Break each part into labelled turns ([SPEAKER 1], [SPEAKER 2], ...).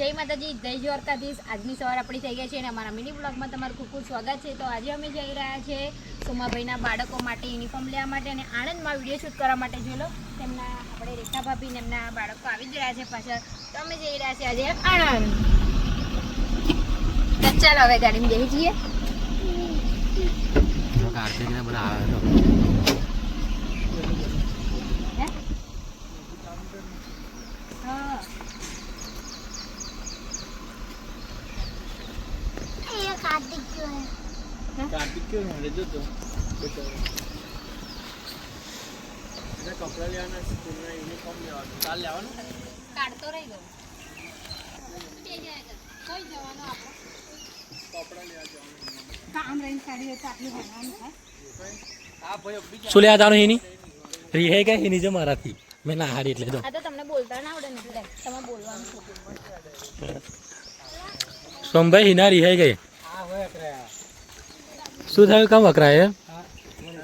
[SPEAKER 1] જય માતાજી, જય દ્વારકાધીશ। આજની સવાર આપણી થઈ ગઈ છે અને અમારા મિની બ્લોગમાં તમારું ખૂબ ખૂબ સ્વાગત છે। તો આજે અમે જઈ રહ્યા છે સોમાભાઈના બાળકો માટે યુનિફોર્મ લેવા માટે અને આણંદમાં વિડીયો શૂટ કરવા માટે। જોઈ લો, તેમના આપણે રેખા ભાભી ને એમના બાળકો આવી જ રહ્યા છે પાછળ। તો અમે જઈ રહ્યા છીએ આજે આણંદ। તો ચાલો હવે ગાડીમાં બેસી જઈએ।
[SPEAKER 2] કાર્તિકને બધા આવે તો कार्तिक क्यों है जो तो बेटा इधर कपड़ा ले आना स्कूल में यूनिफॉर्म ले आना काल ले आना
[SPEAKER 1] કાઢ તો રહી ગયો બે જાયગા કોઈ જવાનો આપણો
[SPEAKER 2] कपड़ा ले आ जाओ
[SPEAKER 1] કામ રહીને સાડી હોય તો આટલું ભરવાનું થાય।
[SPEAKER 2] हां भाई अभी
[SPEAKER 3] શું લે આતાનો હીની રીહે કે હીની જો મારાથી મેં ના હાડી એટલે તો
[SPEAKER 1] આ તો તમને બોલતા ના આવડે ને એટલે તમે બોલવાનું છે।
[SPEAKER 3] સોમભાઈ હીના રીહે ગઈ
[SPEAKER 2] हां होय करे
[SPEAKER 3] શું થયું કામ વકરાય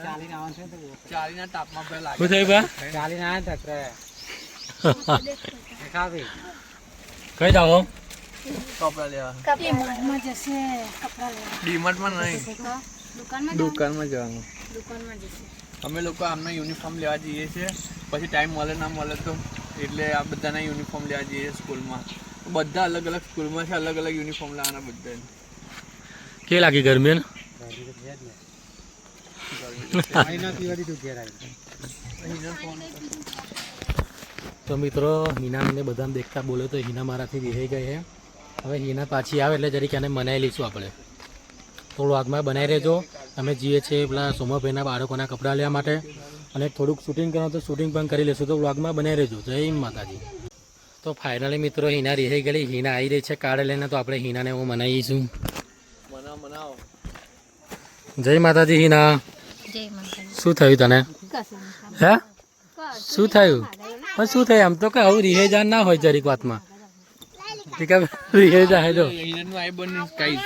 [SPEAKER 2] चाली ना आवन तो चाली ना ताप में पे लागे
[SPEAKER 3] શું થયું બા
[SPEAKER 2] चाली ना तक रे देखा भी
[SPEAKER 3] કઈ જાઓ
[SPEAKER 2] कपड़ा ले आ
[SPEAKER 1] ડીમાર્ટમાં જશે કપડા લેવા।
[SPEAKER 2] डीमार्ट में नहीं
[SPEAKER 1] દુકાનમાં
[SPEAKER 2] दुकान में जाना
[SPEAKER 1] દુકાનમાં જશે।
[SPEAKER 2] અમે લોકો આમને યુનિફોર્મ લેવા જઈએ છીએ પછી ટાઈમ મળે ના મળે તો એટલે આ બધાને યુનિફોર્મ લેવા જઈએ સ્કૂલમાં બધા અલગ અલગ સ્કૂલમાં છે અલગ અલગ યુનિફોર્મ લાવવાના બધાને
[SPEAKER 3] કે લાગી ગરમી તો મિત્રો હિનાને બધાને દેખતા બોલે તો હિના મારાથી વિહી ગઈ છે। હવે હિના પાછી આવે એટલે જરીક એને મનાઈ લઈશું આપણે। થોડું આગમાં બનાવી રહેજો। અમે જઈએ છીએ પેલા સોમાભાઈના બાળકોના કપડાં લેવા માટે અને થોડુંક શૂટિંગ કરવાનું તો શૂટિંગ પણ કરી લઈશું। તો વ્લોગમાં બનાવી રહેજો। જય માતાજી। તો ફાઇનલી મિત્રો હિના રહી ગયેલી હિના આવી રહી છે કાર્ડ લઈને તો આપણે હિનાને હું મનાવીશું।
[SPEAKER 2] મનાવો
[SPEAKER 3] જય માતાજી હિના।
[SPEAKER 1] જય માતાજી।
[SPEAKER 3] શું થયું તને
[SPEAKER 1] કશું
[SPEAKER 3] હે શું થયું પણ શું થયું આમ તો કે આવું રિહે જાન ના હોય જરીક વાતમાં ઠીક છે રિહે જાય તો
[SPEAKER 2] હિનનું આઈ બની કાઈ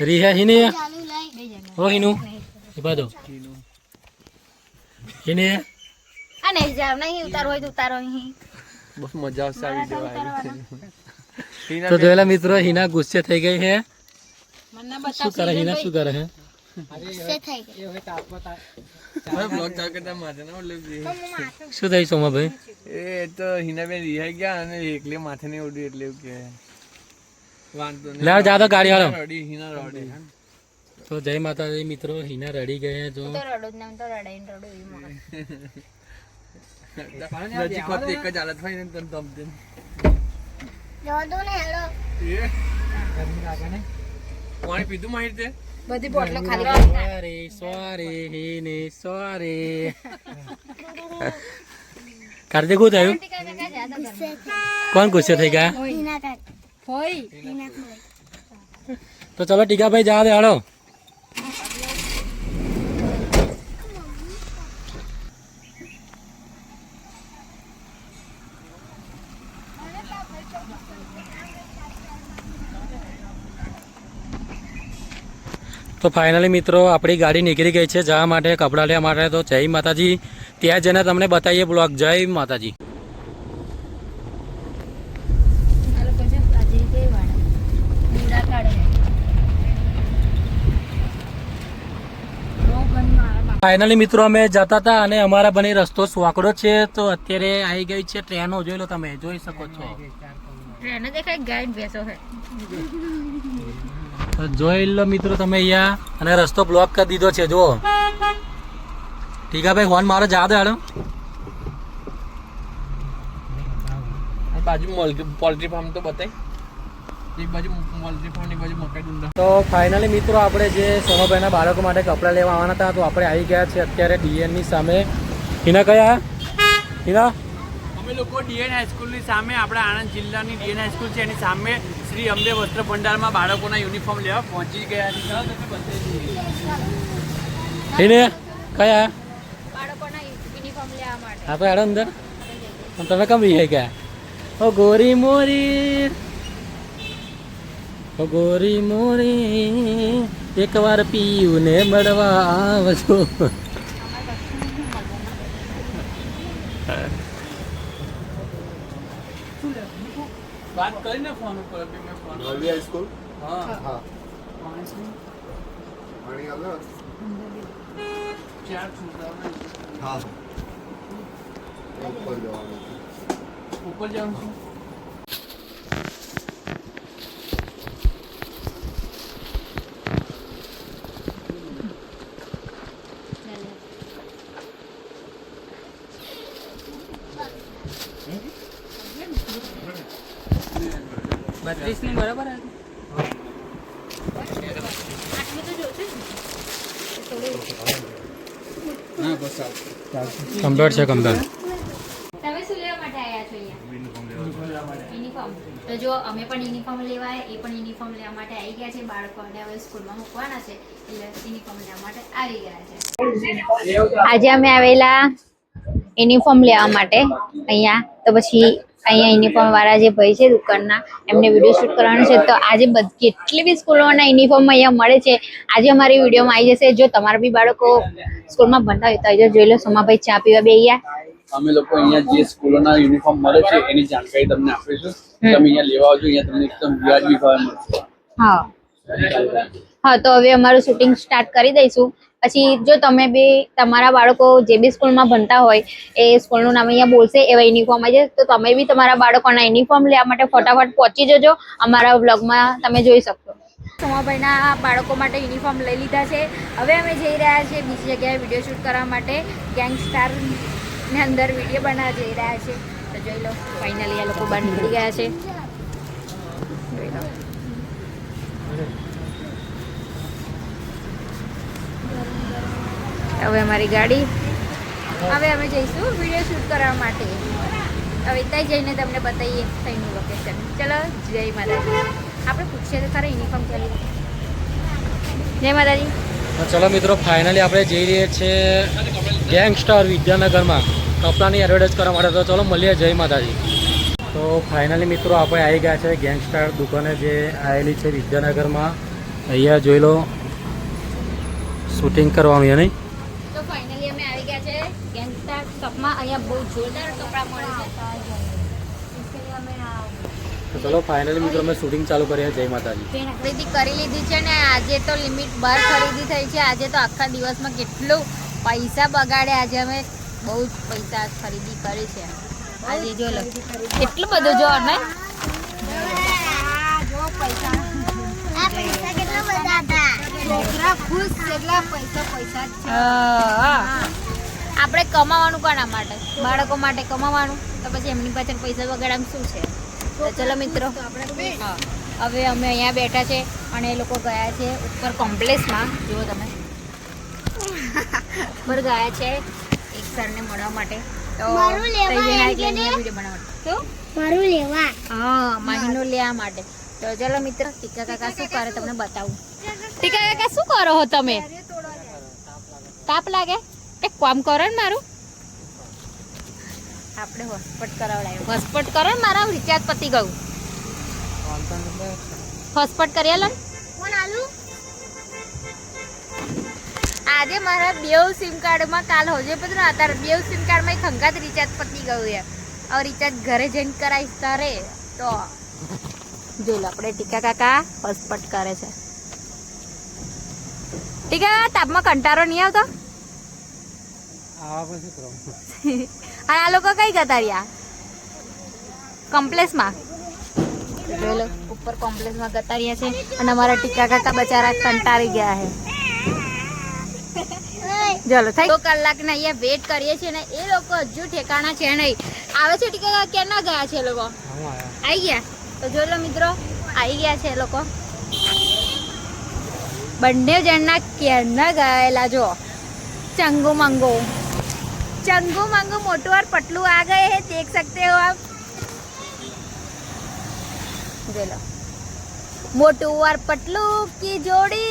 [SPEAKER 3] રિહે હિની ઓ હિનુ એ બાદો હિની
[SPEAKER 1] આ નહીં જાવ નહીં ઉતારો હોય તો ઉતારો અહીં।
[SPEAKER 2] બસ મજા આવશે આ વિડિયો આવી
[SPEAKER 3] તો જોયેલા મિત્રો હિના ગુસ્સે થઈ ગઈ છે।
[SPEAKER 1] મને
[SPEAKER 3] શું કરે હિના શું કરે છે
[SPEAKER 2] હવે બ્લોગ ચાલ કરતા માથે ના ઓલે
[SPEAKER 3] શું થઈ સોમાભાઈ
[SPEAKER 2] એ તો હિનાબેન રિહાઈ ગયા અને એકલે માથે નહીં ઉડી એટલે એવું કે વાંધો નહીં
[SPEAKER 3] લે જા તો ગાડી વાળો
[SPEAKER 2] રડી હિના રડી
[SPEAKER 3] તો જય માતાજી મિત્રો હિના રડી ગઈ છે જો
[SPEAKER 1] તો રડો જ ના તો રડાઈને રડો એવું મને
[SPEAKER 2] નજીક હોત એક જ હાલત હોય ને તમ તમ દે
[SPEAKER 1] જોડો ને હેલો
[SPEAKER 2] એ ગરમી લાગે ને પાણી પીધું માહિર તે
[SPEAKER 1] બધી બોટલો ખાલી
[SPEAKER 3] સોરી સોરી હિની સોરી કાર્તિક શું થયું કોણ ગુસ્સે થઈ ગયા
[SPEAKER 1] હોય
[SPEAKER 3] તો ચલો ટીકાભાઈ જા દે હાલો। તો ફાઇનલી મિત્રો આપણી ગાડી નીકળી ગઈ છે જવા માટે કપડાં લેવા માટે। તો જય માતાજી ત્યાં જઈને તમને બતાવીએ બ્લોગ। જય માતાજી। ફાઇનલી મિત્રો અમે જતા હતા અને અમારા બને રસ્તો સ્વાકડો છે તો અત્યારે આવી ગઈ છે ટ્રેનો। જોઈ લો તમે જોઈ શકો છો
[SPEAKER 1] ટ્રેન દેખાય ગાઈડ બેસો છે
[SPEAKER 3] તો જોઈ લો મિત્રો તમે અહીંયા અને રસ્તો બ્લોક કરી દીધો છે જુઓ। ઠીક છે ભાઈ ફોન મારો જા દો હાલો।
[SPEAKER 2] બાજુ પોલ્ટ્રી ફાર્મ તો બતાય એક બાજુ પોલ્ટ્રી ફાર્મ ની બાજુ મકાઈ ડુંડા
[SPEAKER 3] તો ફાઇનલી મિત્રો આપણે જે સોમાભાઈના બાળકો માટે કપડાં લેવા આવવાના હતા તો આપણે આવી ગયા છે અત્યારે ડીએનની સામે। હિના કયા હિના
[SPEAKER 2] અમે લોકો ડીએન હાઈસ્કૂલની સામે આપણે આણંદ જિલ્લાની ડીએન હાઈસ્કૂલ છે એની સામે શ્રી અંબે વસ્ત્ર ભંડારમાં બાળકોના યુનિફોર્મ લેવા પહોંચી ગયા છે।
[SPEAKER 3] હિને કયા
[SPEAKER 1] બાળકોના યુનિફોર્મ લેવા માટે
[SPEAKER 3] હા તો હેડો અંદર તમે કેમ રહી ગયા ઓ ગોરી મોરી ઓ ગોરી મોરી એકવાર પીયું ને મળવા આવજો।
[SPEAKER 2] વાત કરીને ફોન ઉપર અભી મેં ફોન
[SPEAKER 4] નવી હાઈસ્કૂલ
[SPEAKER 2] હા
[SPEAKER 4] હા પાણી આલો
[SPEAKER 2] ચાર છૂટા
[SPEAKER 4] હા ઉપર જવાનું છે.
[SPEAKER 2] ઉપર જવાનું છે
[SPEAKER 5] બત્રીસની બરાબર
[SPEAKER 3] કમ્પ્લીટ છે કમ્પ્લીટ.
[SPEAKER 1] તમે શું લેવા માટે આવ્યા છો અહીંયા? યુનિફોર્મ. તો જો અમે પણ યુનિફોર્મ લેવા એ પણ યુનિફોર્મ લેવા માટે આવી ગયા છે. બાળકોને હવે સ્કૂલમાં મૂકવાના છે એટલે યુનિફોર્મ લેવા માટે આવી ગયા છે. આજે અમે આવેલા યુનિફોર્મ લેવા માટે અહીંયા. તો પછી અહીંયા યુનિફોર્મ વાળા જે ભાઈ છે દુકાનના એમને વિડીયો શૂટ કરવાનો છે. તો આજે કેટલી બી સ્કૂલોના યુનિફોર્મ અહીંયા મળે છે આજે અમારી વિડીયોમાં આવી જશે. જો તમારા બી બાળકો સ્કૂલમાં ભણતા હોય તો આજે જોઈ લો. સોમાભાઈ ચા પીવા બે ગયા.
[SPEAKER 2] અમે લોકો અહીંયા જે સ્કૂલોના યુનિફોર્મ મળે છે એની જાણકારી તમને આપીશું. તમે અહીંયા લેવા આવજો, અહીંયા તમને એકદમ વ્યાજબી ભાવે મળશે.
[SPEAKER 1] હા હા, તો હવે અમારું શૂટિંગ સ્ટાર્ટ કરી દઈશું. પછી જો તમે બી તમારા બાળકો જે બી સ્કૂલમાં ભણતા હોય એ સ્કૂલનું નામ અહીંયા બોલશે એવા યુનિફોર્મ આવી જશે. તો તમે બી તમારા બાળકોના યુનિફોર્મ લેવા માટે ફટાફટ પહોંચી જજો. અમારા વ્લોગમાં તમે જોઈ શકશો. સોમાભાઈના બાળકો માટે યુનિફોર્મ લઈ લીધા છે. હવે અમે જઈ રહ્યા છીએ બીજી જગ્યાએ વિડીયો શૂટ કરવા માટે. ગેંગસ્ટારની અંદર વિડીયો બનાવવા જઈ રહ્યા છે. તો જોઈ લો, ફાઇનલી આ લોકો બહાર નીકળી ગયા છે. જોઈ લો. હવે અમારી ગાડી, હવે અમે જઈશું વિડીયો શૂટ કરવા માટે. હવે ત્યાં જઈને તમને બતાવીએ ત્યાંનું લોકેશન. ચલો, જય માતાજી. આપણે પૂછીએ તો ખરા યુનિફોર્મ ચાલી. જય માતાજી.
[SPEAKER 3] ચલો મિત્રો, ફાઇનલી આપણે જઈ રહ્યા છીએ ગેંગસ્ટર વિદ્યાનગરમાં કપડાની એડવર્ટાઇઝ કરવા માટે. તો ચલો મળીએ. જય માતાજી. તો ફાઇનલી મિત્રો આપણે આવી ગયા છે ગેંગસ્ટર દુકાને જે આવેલી છે વિદ્યાનગરમાં. અહીંયા જોઈ લો શૂટિંગ કરવાનું નહીં.
[SPEAKER 1] તો ફાઇનલી અમે આવી ગયા છે ગેંગસ્ટર શોપમાં. અહીંયા બહુ જોરદાર કપડાં મળે છે.
[SPEAKER 3] તો ચલો ફાઇનલી મિત્રો અમે શૂટિંગ ચાલુ કરીએ. જય માતાજી.
[SPEAKER 1] ખરીદી કરી લીધી છે ને આજે તો લિમિટ બહાર ખરીદી થઈ છે. આજે તો આખા દિવસમાં કેટલું પૈસા બગાડે. આજે અમે બહુ જ પૈસા ખરીદી કરી છે. આજે જો લો કેટલું બધું જો ને આપણે કમાવાનું કોના માટે? બાળકો માટે કમાવાનું. તો પછી એમની પાછળ પૈસા બગાડવામાં શું છે? તો ચલો મિત્રો, હવે અમે અહીંયા બેઠા છે અને એ લોકો ગયા છે ઉપર કોમ્પ્લેક્સમાં. જુઓ તમે, ઉપર ગયા છે એક સરને મળવા માટે. તો મારું લેવા હા માહિનો લેવા માટે. તો ચલો મિત્રો, ટીકા કાકા શું કરે તમને બતાવું. ટીકા કાકા શું કરો હો તમે? તાપ લાગે? એક કામ કરો ને મારું, આપણે હોસ્પિટ કરાવડાવ્યું. હોસ્પિટ કરો ને, મારા રિચાર્જ પતી ગયું. હોસ્પિટ કરી લો. આજે મારા બેવ સિમ કાર્ડમાં કાલ હોજે પત્ર અત્યારે બેવ સિમ કાર્ડમાં એક હંગાત રિચાર્જ પતી ગયું છે. હવે રિચાર્જ ઘરે જઈને કરાવીશ તારે. તો જો લો, આપણે ટીકા કાકા હોસ્પિટ કરે છે. ટીકા તાપમાં કંટાળો નહીં આવતો? આ લોકો કઈ ગતા રહ્યા? કોમ્પ્લેક્સમાં. જોઈ લો, ઉપર કોમ્પ્લેક્સમાં ગતા રહ્યા છે અને અમારા ટીકા કાકા બચારા કંટાળી ગયા છે. ચલો થઈ 2 કલાકના અહીંયા વેટ કરીએ છીએ ને એ લોકો હજુ ઠેકાણા છે નહીં. આવે છે ટીકા કાકા, ક્યાં ના ગયા છે એ લોકો? આવી ગયા. તો જોઈ લો મિત્રો, આવી ગયા છે એ લોકો. બંને જણના ક્યારના ગયેલા. જો ચંગુ મંગુ मोटू और पटलू आ गए हैं, देख सकते हो आप. दे लो, मोटू और पटलू की जोड़ी.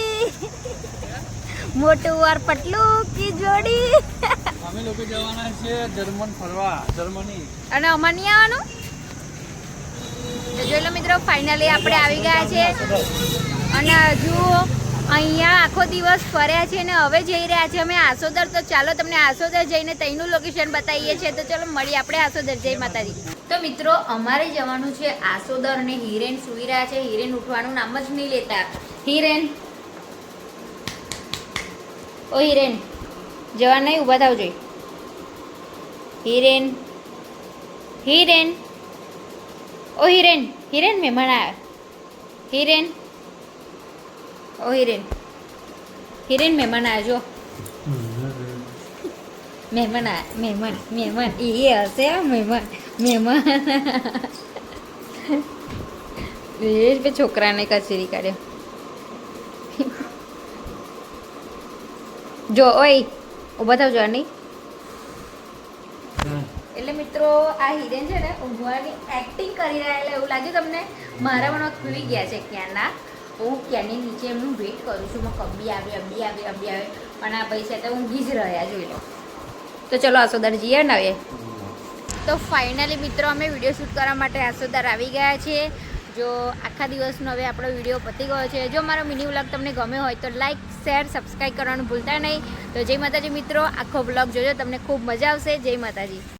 [SPEAKER 1] मोटू और पटलू की जोड़ी.
[SPEAKER 2] અમે લોકો જવાના છે જર્મન ફરવા, જર્મની.
[SPEAKER 1] અને અમાર નહીં આવવાનું? તો જોઈ લો મિત્રો, ફાઇનલી આપણે આવી ગયા છે અને હજુ અહીંયા આખો દિવસ ફર્યા છે ને હવે જઈ રહ્યા છે અમે આસોદર. તો ચાલો તમને આસોદર જઈને ત્યાંનું લોકેશન બતાવીએ છીએ. તો ચલો મળીએ આપણે આસોદર. જય માતાજી. તો મિત્રો અમારે જવાનું છે આસોદર અને હિરેન સુઈ રહ્યા છે. હિરેન ઉઠવાનું નામ જ નહીં લેતા. હિરેન, ઓ હિરેન, જવા નહીં, ઊભા થાવ જોઈએ. હિરેન, હિરેન, ઓ હિરેન, હિરેન મહેમાન આવ્યા. હિરેન, ઓ હિરેન, હિરેન મહેમાન આવ્યા જો. મહેમાન આવ્યા, મહેમાન મહેમાન એ હશે મહેમાન મહેમાન. એ છોકરાને કચેરી કાઢ્યો. જો ઓય ઊભા થાવ જો નહીં. એટલે મિત્રો આ હિરેન છે ને ઊંઘવાની એક્ટિંગ કરી રહ્યા, એટલે એવું લાગ્યું તમને મારા મને ખુલી ગયા છે ક્યાંના. હું ક્યાંની નીચે એમનું વેઇટ કરું છું. મેં કબ્બી આવે અબ્બી આવે અબ્બી આવે, પણ આ ભાઈ છે તો ઊંઘી જ રહ્યા જોઈ લો. તો ચલો આસોદર જઈએ ને હવે. તો ફાઇનલી મિત્રો અમે વિડીયો શૂટ કરવા માટે આસોદર આવી ગયા છીએ. જો આખા દિવસનો હવે આપણો વિડીયો પતી ગયો છે. જો મારો મિની વ્લોગ તમને ગમ્યો હોય તો લાઇક શેર સબસ્ક્રાઈબ કરવાનું ભૂલતા નહીં. તો જય માતાજી મિત્રો, આખો વ્લોગ જોજો, તમને ખૂબ મજા આવશે. જય માતાજી.